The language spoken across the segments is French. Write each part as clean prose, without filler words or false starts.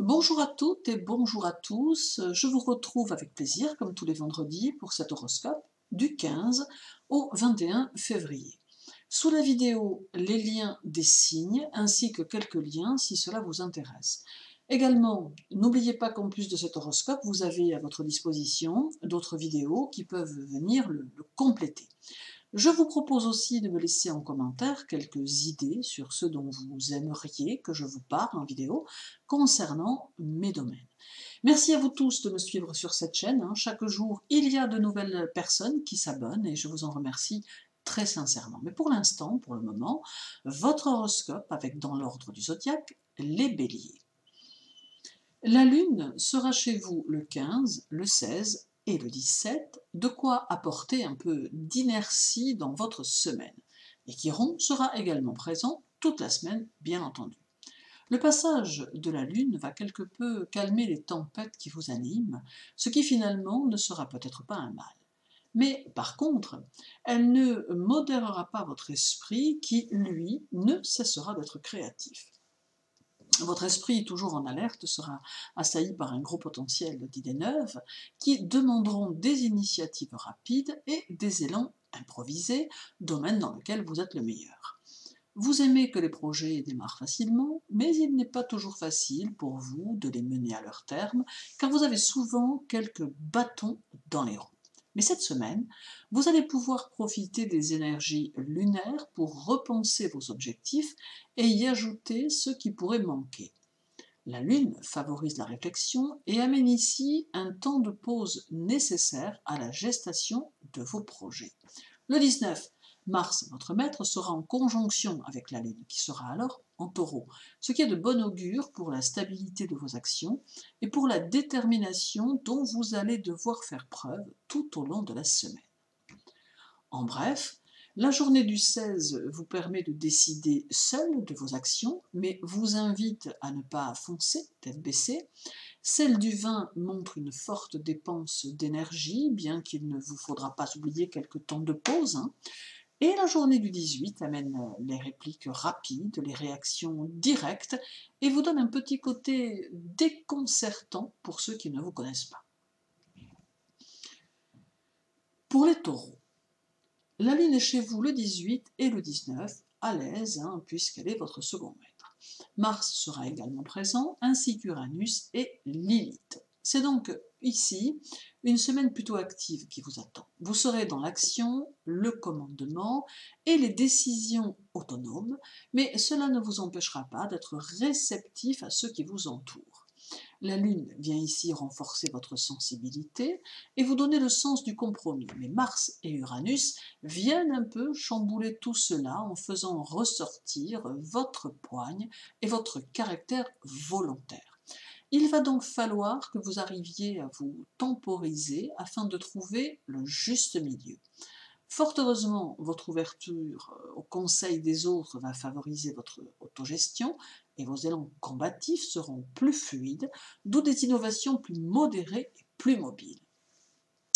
Bonjour à toutes et bonjour à tous, je vous retrouve avec plaisir, comme tous les vendredis, pour cet horoscope du 15 au 21 février. Sous la vidéo, les liens des signes, ainsi que quelques liens si cela vous intéresse. Également, n'oubliez pas qu'en plus de cet horoscope, vous avez à votre disposition d'autres vidéos qui peuvent venir le compléter. Je vous propose aussi de me laisser en commentaire quelques idées sur ce dont vous aimeriez que je vous parle en vidéo concernant mes domaines. Merci à vous tous de me suivre sur cette chaîne. Chaque jour, il y a de nouvelles personnes qui s'abonnent et je vous en remercie très sincèrement. Mais pour l'instant, pour le moment, votre horoscope avec dans l'ordre du zodiaque, les béliers. La lune sera chez vous le 15, le 16 et le 17, de quoi apporter un peu d'inertie dans votre semaine. Et Chiron sera également présent toute la semaine, bien entendu. Le passage de la lune va quelque peu calmer les tempêtes qui vous animent, ce qui finalement ne sera peut-être pas un mal. Mais par contre, elle ne modérera pas votre esprit qui, lui, ne cessera d'être créatif. Votre esprit, toujours en alerte, sera assailli par un gros potentiel d'idées neuves qui demanderont des initiatives rapides et des élans improvisés, domaine dans lequel vous êtes le meilleur. Vous aimez que les projets démarrent facilement, mais il n'est pas toujours facile pour vous de les mener à leur terme, car vous avez souvent quelques bâtons dans les roues. Mais cette semaine, vous allez pouvoir profiter des énergies lunaires pour repenser vos objectifs et y ajouter ceux qui pourraient manquer. La Lune favorise la réflexion et amène ici un temps de pause nécessaire à la gestation de vos projets. Le 19, Mars, votre maître, sera en conjonction avec la Lune, qui sera alors en Taureau, ce qui est de bon augure pour la stabilité de vos actions et pour la détermination dont vous allez devoir faire preuve tout au long de la semaine. En bref, la journée du 16 vous permet de décider seul de vos actions, mais vous invite à ne pas foncer tête baissée. Celle du 20 montre une forte dépense d'énergie, bien qu'il ne vous faudra pas oublier quelques temps de pause. Et la journée du 18 amène les répliques rapides, les réactions directes, et vous donne un petit côté déconcertant pour ceux qui ne vous connaissent pas. Pour les taureaux, la lune est chez vous le 18 et le 19, à l'aise, puisqu'elle est votre second maître. Mars sera également présent, ainsi qu'Uranus et Lilith. C'est donc ici une semaine plutôt active qui vous attend. Vous serez dans l'action, le commandement et les décisions autonomes, mais cela ne vous empêchera pas d'être réceptif à ceux qui vous entourent. La Lune vient ici renforcer votre sensibilité et vous donner le sens du compromis. Mais Mars et Uranus viennent un peu chambouler tout cela en faisant ressortir votre poigne et votre caractère volontaire. Il va donc falloir que vous arriviez à vous temporiser afin de trouver le juste milieu. Fort heureusement, votre ouverture au conseil des autres va favoriser votre autogestion et vos élans combatifs seront plus fluides, d'où des innovations plus modérées et plus mobiles.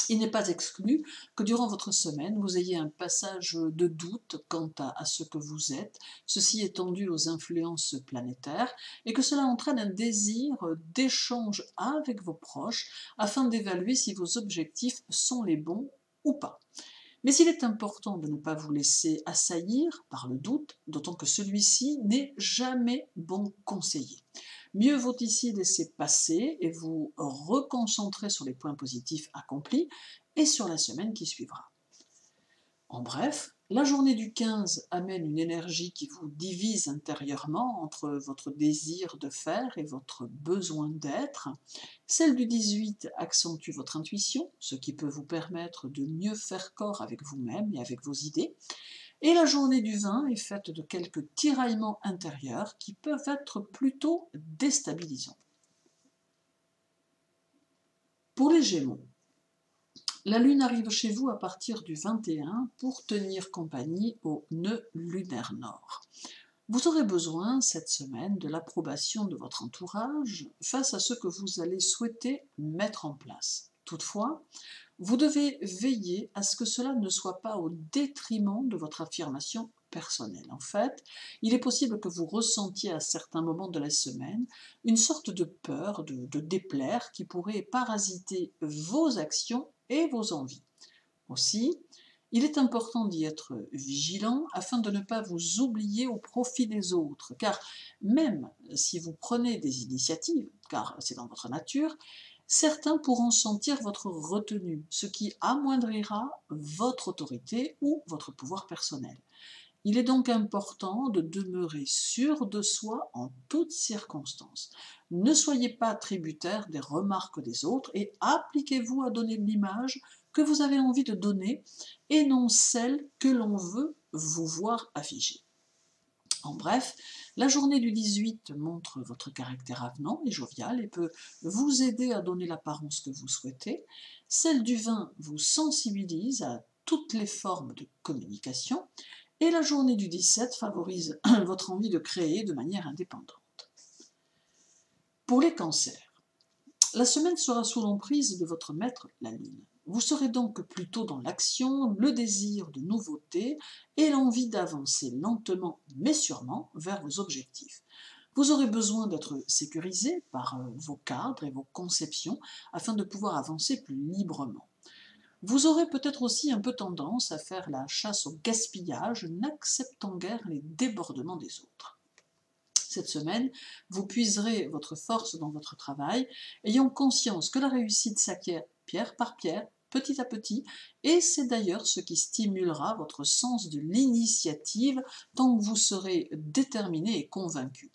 Il n'est pas exclu que durant votre semaine, vous ayez un passage de doute quant à ce que vous êtes, ceci étant dû aux influences planétaires, et que cela entraîne un désir d'échange avec vos proches afin d'évaluer si vos objectifs sont les bons ou pas. Mais il est important de ne pas vous laisser assaillir par le doute, d'autant que celui-ci n'est jamais bon conseiller. Mieux vaut ici laisser passer et vous reconcentrer sur les points positifs accomplis et sur la semaine qui suivra. En bref, la journée du 15 amène une énergie qui vous divise intérieurement entre votre désir de faire et votre besoin d'être. Celle du 18 accentue votre intuition, ce qui peut vous permettre de mieux faire corps avec vous-même et avec vos idées. Et la journée du 20 est faite de quelques tiraillements intérieurs qui peuvent être plutôt déstabilisants. Pour les Gémeaux, la Lune arrive chez vous à partir du 21 pour tenir compagnie au nœud lunaire nord. Vous aurez besoin cette semaine de l'approbation de votre entourage face à ce que vous allez souhaiter mettre en place. Toutefois, vous devez veiller à ce que cela ne soit pas au détriment de votre affirmation personnel. En fait, il est possible que vous ressentiez à certains moments de la semaine une sorte de peur de déplaire qui pourrait parasiter vos actions et vos envies. Aussi, il est important d'y être vigilant afin de ne pas vous oublier au profit des autres, car même si vous prenez des initiatives, car c'est dans votre nature, certains pourront sentir votre retenue, ce qui amoindrira votre autorité ou votre pouvoir personnel. Il est donc important de demeurer sûr de soi en toutes circonstances. Ne soyez pas tributaire des remarques des autres et appliquez-vous à donner l'image que vous avez envie de donner et non celle que l'on veut vous voir afficher. En bref, la journée du 18 montre votre caractère avenant et jovial et peut vous aider à donner l'apparence que vous souhaitez. Celle du 20 vous sensibilise à toutes les formes de communication. Et la journée du 17 favorise votre envie de créer de manière indépendante. Pour les cancers, la semaine sera sous l'emprise de votre maître, la Lune. Vous serez donc plutôt dans l'action, le désir de nouveauté et l'envie d'avancer lentement mais sûrement vers vos objectifs. Vous aurez besoin d'être sécurisé par vos cadres et vos conceptions afin de pouvoir avancer plus librement. Vous aurez peut-être aussi un peu tendance à faire la chasse au gaspillage, n'acceptant guère les débordements des autres. Cette semaine, vous puiserez votre force dans votre travail, ayant conscience que la réussite s'acquiert pierre par pierre, petit à petit, et c'est d'ailleurs ce qui stimulera votre sens de l'initiative tant que vous serez déterminé et convaincu.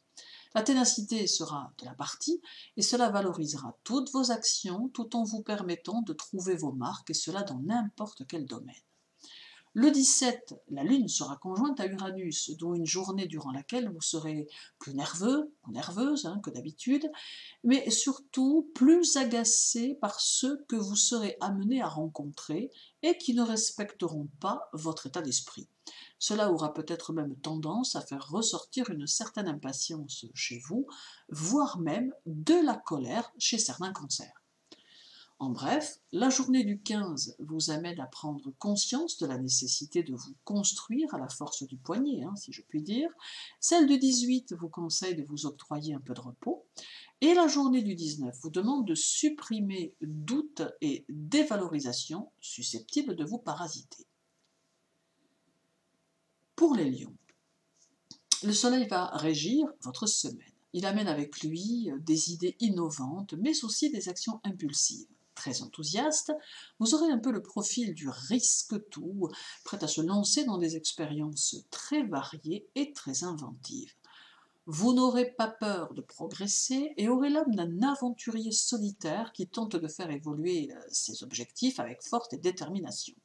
La ténacité sera de la partie et cela valorisera toutes vos actions tout en vous permettant de trouver vos marques et cela dans n'importe quel domaine. Le 17, la Lune sera conjointe à Uranus, dont une journée durant laquelle vous serez plus nerveux ou nerveuse que d'habitude, mais surtout plus agacé par ceux que vous serez amené à rencontrer et qui ne respecteront pas votre état d'esprit. Cela aura peut-être même tendance à faire ressortir une certaine impatience chez vous, voire même de la colère chez certains cancers. En bref, la journée du 15 vous amène à prendre conscience de la nécessité de vous construire à la force du poignet, si je puis dire. Celle du 18 vous conseille de vous octroyer un peu de repos. Et la journée du 19 vous demande de supprimer doutes et dévalorisation susceptibles de vous parasiter. Pour les lions, le soleil va régir votre semaine. Il amène avec lui des idées innovantes, mais aussi des actions impulsives. Très enthousiaste, vous aurez un peu le profil du risque-tout, prêt à se lancer dans des expériences très variées et très inventives. Vous n'aurez pas peur de progresser et aurez l'âme d'un aventurier solitaire qui tente de faire évoluer ses objectifs avec force et détermination.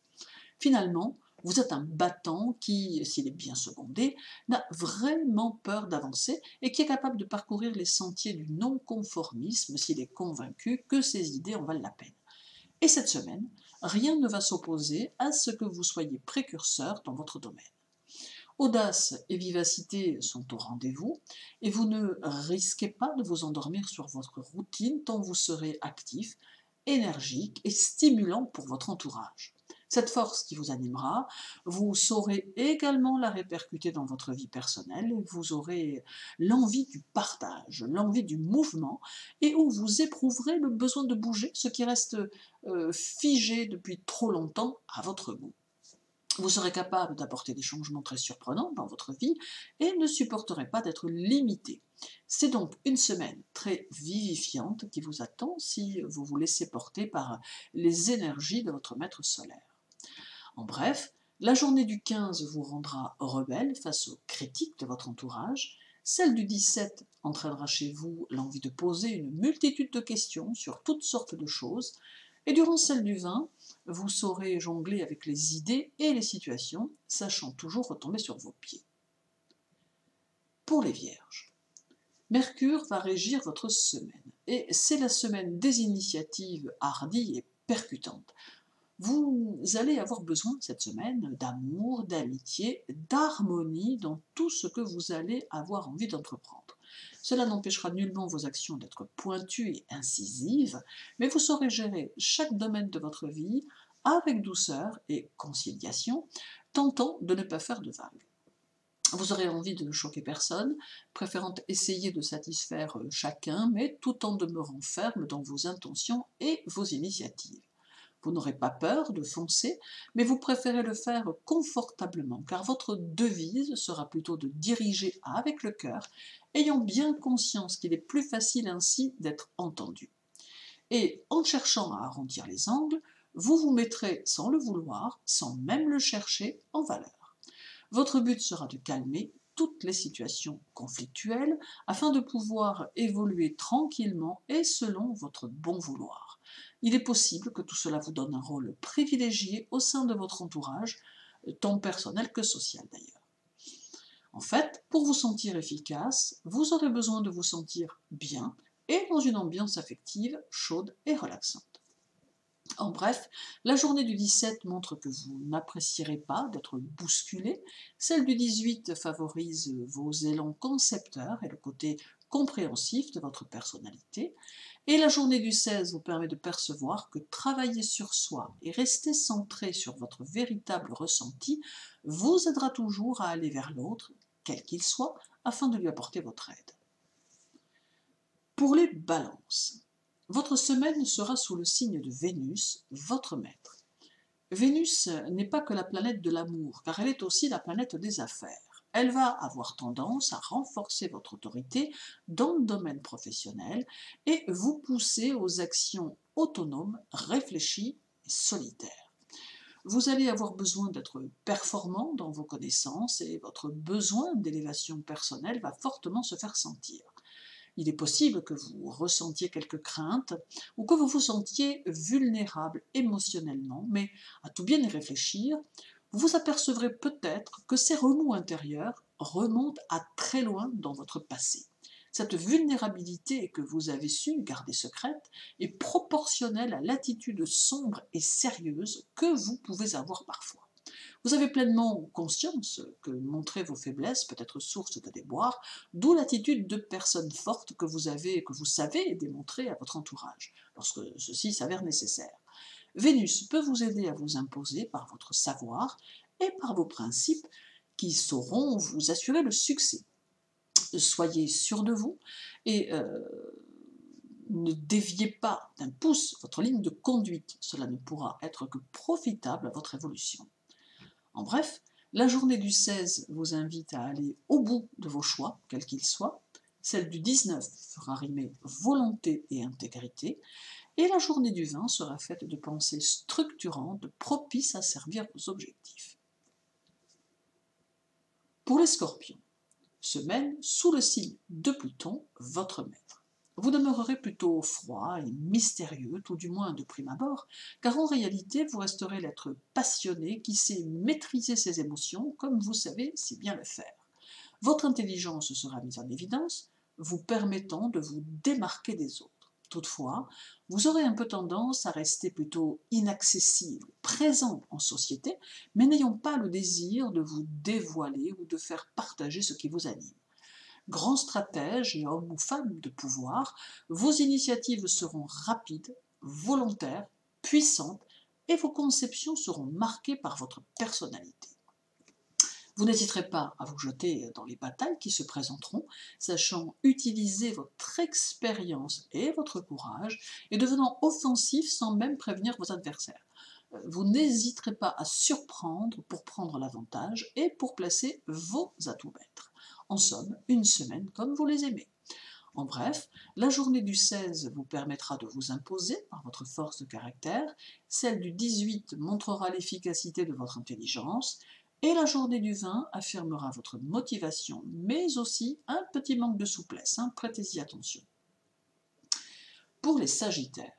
Finalement, vous êtes un battant qui, s'il est bien secondé, n'a vraiment peur d'avancer et qui est capable de parcourir les sentiers du non-conformisme s'il est convaincu que ses idées en valent la peine. Et cette semaine, rien ne va s'opposer à ce que vous soyez précurseur dans votre domaine. Audace et vivacité sont au rendez-vous et vous ne risquez pas de vous endormir sur votre routine tant vous serez actif, énergique et stimulant pour votre entourage. Cette force qui vous animera, vous saurez également la répercuter dans votre vie personnelle, vous aurez l'envie du partage, l'envie du mouvement, et où vous éprouverez le besoin de bouger, ce qui reste figé depuis trop longtemps à votre goût. Vous serez capable d'apporter des changements très surprenants dans votre vie et ne supporterez pas d'être limité. C'est donc une semaine très vivifiante qui vous attend si vous vous laissez porter par les énergies de votre maître solaire. En bref, la journée du 15 vous rendra rebelle face aux critiques de votre entourage, celle du 17 entraînera chez vous l'envie de poser une multitude de questions sur toutes sortes de choses, et durant celle du 20, vous saurez jongler avec les idées et les situations, sachant toujours retomber sur vos pieds. Pour les Vierges, Mercure va régir votre semaine, et c'est la semaine des initiatives hardies et percutantes. Vous allez avoir besoin cette semaine d'amour, d'amitié, d'harmonie dans tout ce que vous allez avoir envie d'entreprendre. Cela n'empêchera nullement vos actions d'être pointues et incisives, mais vous saurez gérer chaque domaine de votre vie avec douceur et conciliation, tentant de ne pas faire de vagues. Vous aurez envie de ne choquer personne, préférant essayer de satisfaire chacun, mais tout en demeurant ferme dans vos intentions et vos initiatives. Vous n'aurez pas peur de foncer, mais vous préférez le faire confortablement, car votre devise sera plutôt de diriger avec le cœur, ayant bien conscience qu'il est plus facile ainsi d'être entendu. Et en cherchant à arrondir les angles, vous vous mettrez sans le vouloir, sans même le chercher, en valeur. Votre but sera de calmer toutes les situations conflictuelles afin de pouvoir évoluer tranquillement et selon votre bon vouloir. Il est possible que tout cela vous donne un rôle privilégié au sein de votre entourage, tant personnel que social d'ailleurs. En fait, pour vous sentir efficace, vous aurez besoin de vous sentir bien et dans une ambiance affective chaude et relaxante. En bref, la journée du 17 montre que vous n'apprécierez pas d'être bousculé, celle du 18 favorise vos élans concepteurs et le côté compréhensif de votre personnalité, et la journée du 16 vous permet de percevoir que travailler sur soi et rester centré sur votre véritable ressenti vous aidera toujours à aller vers l'autre, quel qu'il soit, afin de lui apporter votre aide. Pour les balances, votre semaine sera sous le signe de Vénus, votre maître. Vénus n'est pas que la planète de l'amour, car elle est aussi la planète des affaires. Elle va avoir tendance à renforcer votre autorité dans le domaine professionnel et vous pousser aux actions autonomes, réfléchies et solitaires. Vous allez avoir besoin d'être performant dans vos connaissances et votre besoin d'élévation personnelle va fortement se faire sentir. Il est possible que vous ressentiez quelques craintes ou que vous vous sentiez vulnérable émotionnellement, mais à tout bien y réfléchir, vous vous apercevrez peut-être que ces remous intérieurs remontent à très loin dans votre passé. Cette vulnérabilité que vous avez su garder secrète est proportionnelle à l'attitude sombre et sérieuse que vous pouvez avoir parfois. Vous avez pleinement conscience que montrer vos faiblesses peut être source de déboire, d'où l'attitude de personne forte que vous savez démontrer à votre entourage, lorsque ceci s'avère nécessaire. Vénus peut vous aider à vous imposer par votre savoir et par vos principes qui sauront vous assurer le succès. Soyez sûr de vous et ne déviez pas d'un pouce votre ligne de conduite, cela ne pourra être que profitable à votre évolution. En bref, la journée du 16 vous invite à aller au bout de vos choix, quels qu'ils soient. Celle du 19 fera rimer volonté et intégrité. Et la journée du 20 sera faite de pensées structurantes, propices à servir vos objectifs. Pour les scorpions, semaine sous le signe de Pluton, votre maître. Vous demeurerez plutôt froid et mystérieux, tout du moins de prime abord, car en réalité vous resterez l'être passionné qui sait maîtriser ses émotions comme vous savez si bien le faire. Votre intelligence sera mise en évidence, vous permettant de vous démarquer des autres. Toutefois, vous aurez un peu tendance à rester plutôt inaccessible, présent en société, mais n'ayant pas le désir de vous dévoiler ou de faire partager ce qui vous anime. Grand stratège et homme ou femme de pouvoir, vos initiatives seront rapides, volontaires, puissantes et vos conceptions seront marquées par votre personnalité. Vous n'hésiterez pas à vous jeter dans les batailles qui se présenteront, sachant utiliser votre expérience et votre courage et devenant offensif sans même prévenir vos adversaires. Vous n'hésiterez pas à surprendre pour prendre l'avantage et pour placer vos atouts maîtres. En somme, une semaine comme vous les aimez. En bref, la journée du 16 vous permettra de vous imposer par votre force de caractère, celle du 18 montrera l'efficacité de votre intelligence, et la journée du 20 affirmera votre motivation, mais aussi un petit manque de souplesse, prêtez-y attention. Pour les Sagittaires,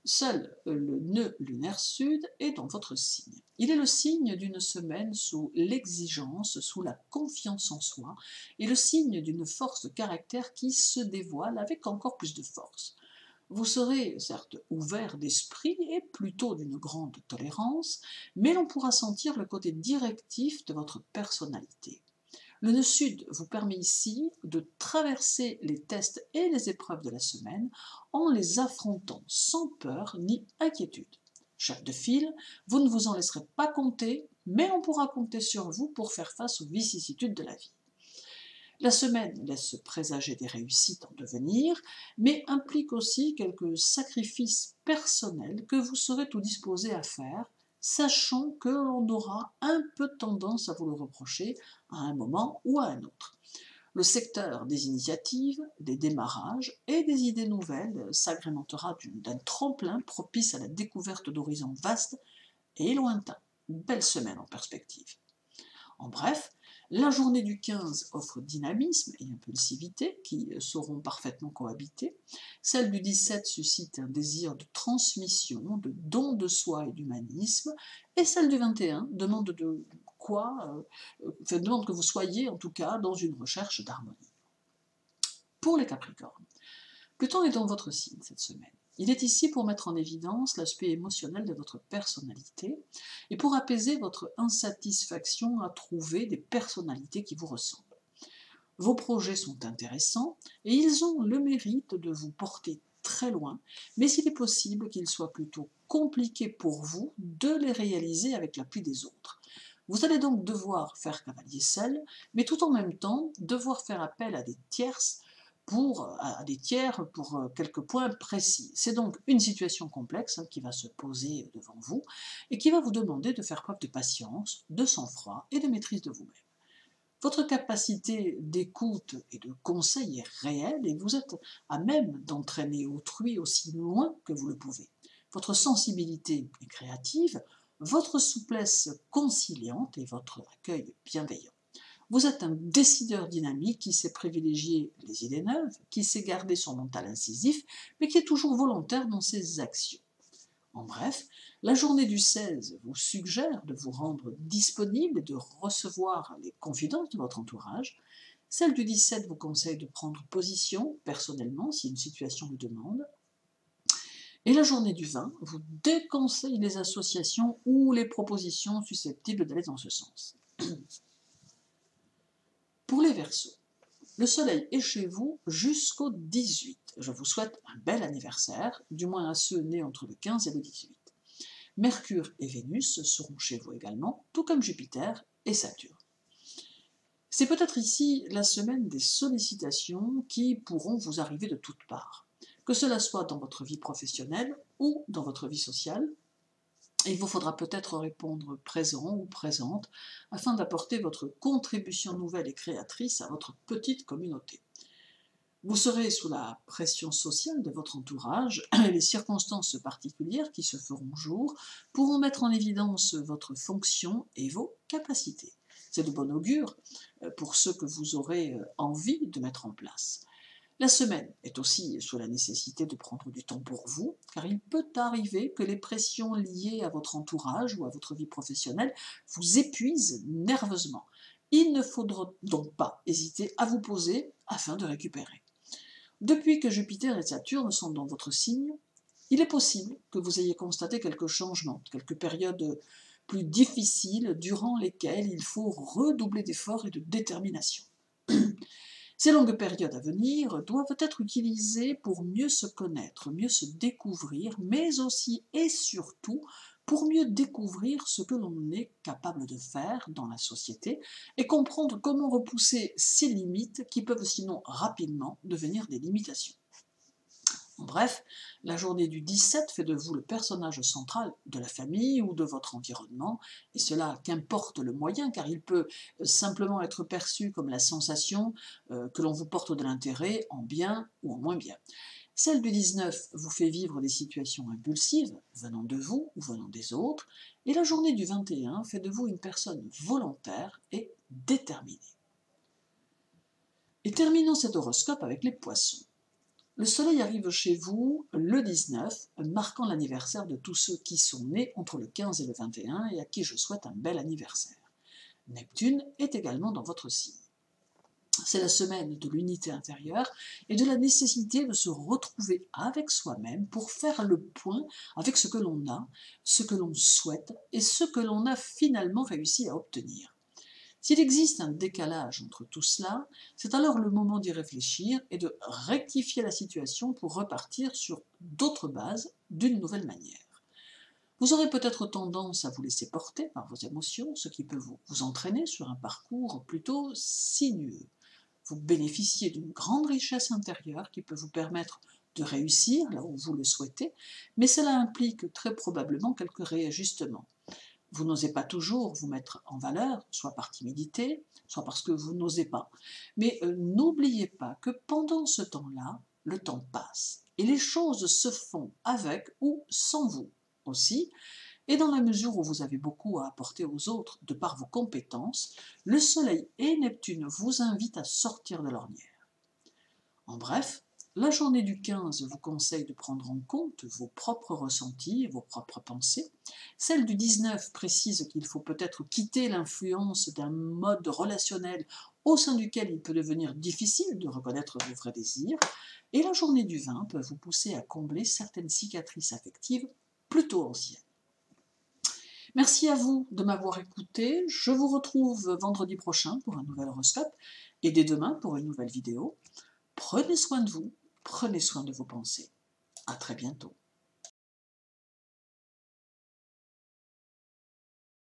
seul le nœud lunaire sud est dans votre signe. Il est le signe d'une semaine sous l'exigence, sous la confiance en soi, et le signe d'une force de caractère qui se dévoile avec encore plus de force. Vous serez certes ouvert d'esprit et plutôt d'une grande tolérance, mais l'on pourra sentir le côté directif de votre personnalité. Le nœud sud vous permet ici de traverser les tests et les épreuves de la semaine en les affrontant sans peur ni inquiétude. Chef de file, vous ne vous en laisserez pas compter, mais on pourra compter sur vous pour faire face aux vicissitudes de la vie. La semaine laisse présager des réussites en devenir, mais implique aussi quelques sacrifices personnels que vous serez tout disposé à faire, sachant que l'on aura un peu tendance à vous le reprocher à un moment ou à un autre. Le secteur des initiatives, des démarrages et des idées nouvelles s'agrémentera d'un tremplin propice à la découverte d'horizons vastes et lointains. Une belle semaine en perspective. En bref, la journée du 15 offre dynamisme et impulsivité qui sauront parfaitement cohabiter. Celle du 17 suscite un désir de transmission, de don de soi et d'humanisme. Et celle du 21 demande demande que vous soyez en tout cas dans une recherche d'harmonie. Pour les Capricornes, Pluton est dans votre signe cette semaine. Il est ici pour mettre en évidence l'aspect émotionnel de votre personnalité et pour apaiser votre insatisfaction à trouver des personnalités qui vous ressemblent. Vos projets sont intéressants et ils ont le mérite de vous porter très loin, mais il est possible qu'il soit plutôt compliqué pour vous de les réaliser avec l'appui des autres. Vous allez donc devoir faire cavalier seul, mais tout en même temps devoir faire appel à des tiers pour quelques points précis. C'est donc une situation complexe qui va se poser devant vous et qui va vous demander de faire preuve de patience, de sang-froid et de maîtrise de vous-même. Votre capacité d'écoute et de conseil est réelle et vous êtes à même d'entraîner autrui aussi loin que vous le pouvez. Votre sensibilité est créative, votre souplesse conciliante et votre accueil bienveillant. Vous êtes un décideur dynamique qui sait privilégier les idées neuves, qui sait garder son mental incisif, mais qui est toujours volontaire dans ses actions. En bref, la journée du 16 vous suggère de vous rendre disponible et de recevoir les confidences de votre entourage. Celle du 17 vous conseille de prendre position personnellement si une situation le demande. Et la journée du 20 vous déconseille les associations ou les propositions susceptibles d'aller dans ce sens. Pour les Verseaux, le soleil est chez vous jusqu'au 18. Je vous souhaite un bel anniversaire, du moins à ceux nés entre le 15 et le 18. Mercure et Vénus seront chez vous également, tout comme Jupiter et Saturne. C'est peut-être ici la semaine des sollicitations qui pourront vous arriver de toutes parts, que cela soit dans votre vie professionnelle ou dans votre vie sociale. Il vous faudra peut-être répondre présent ou présente afin d'apporter votre contribution nouvelle et créatrice à votre petite communauté. Vous serez sous la pression sociale de votre entourage et les circonstances particulières qui se feront jour pourront mettre en évidence votre fonction et vos capacités. C'est de bon augure pour ceux que vous aurez envie de mettre en place. La semaine est aussi sous la nécessité de prendre du temps pour vous, car il peut arriver que les pressions liées à votre entourage ou à votre vie professionnelle vous épuisent nerveusement. Il ne faudra donc pas hésiter à vous poser afin de récupérer. Depuis que Jupiter et Saturne sont dans votre signe, il est possible que vous ayez constaté quelques changements, quelques périodes plus difficiles durant lesquelles il faut redoubler d'efforts et de détermination. Ces longues périodes à venir doivent être utilisées pour mieux se connaître, mieux se découvrir, mais aussi et surtout pour mieux découvrir ce que l'on est capable de faire dans la société et comprendre comment repousser ces limites qui peuvent sinon rapidement devenir des limitations. En bref, la journée du 17 fait de vous le personnage central de la famille ou de votre environnement, et cela qu'importe le moyen, car il peut simplement être perçu comme la sensation que l'on vous porte de l'intérêt en bien ou en moins bien. Celle du 19 vous fait vivre des situations impulsives, venant de vous ou venant des autres, et la journée du 21 fait de vous une personne volontaire et déterminée. Et terminons cet horoscope avec les Poissons. Le soleil arrive chez vous le 19, marquant l'anniversaire de tous ceux qui sont nés entre le 15 et le 21 et à qui je souhaite un bel anniversaire. Neptune est également dans votre signe. C'est la semaine de l'unité intérieure et de la nécessité de se retrouver avec soi-même pour faire le point avec ce que l'on a, ce que l'on souhaite et ce que l'on a finalement réussi à obtenir. S'il existe un décalage entre tout cela, c'est alors le moment d'y réfléchir et de rectifier la situation pour repartir sur d'autres bases d'une nouvelle manière. Vous aurez peut-être tendance à vous laisser porter par vos émotions, ce qui peut vous entraîner sur un parcours plutôt sinueux. Vous bénéficiez d'une grande richesse intérieure qui peut vous permettre de réussir là où vous le souhaitez, mais cela implique très probablement quelques réajustements. Vous n'osez pas toujours vous mettre en valeur, soit par timidité, soit parce que vous n'osez pas. Mais n'oubliez pas que pendant ce temps-là, le temps passe et les choses se font avec ou sans vous aussi. Et dans la mesure où vous avez beaucoup à apporter aux autres de par vos compétences, le Soleil et Neptune vous invitent à sortir de l'ornière. En bref, la journée du 15 vous conseille de prendre en compte vos propres ressentis et vos propres pensées. Celle du 19 précise qu'il faut peut-être quitter l'influence d'un mode relationnel au sein duquel il peut devenir difficile de reconnaître vos vrais désirs. Et la journée du 20 peut vous pousser à combler certaines cicatrices affectives plutôt anciennes. Merci à vous de m'avoir écouté. Je vous retrouve vendredi prochain pour un nouvel horoscope et dès demain pour une nouvelle vidéo. Prenez soin de vous, prenez soin de vos pensées. À très bientôt.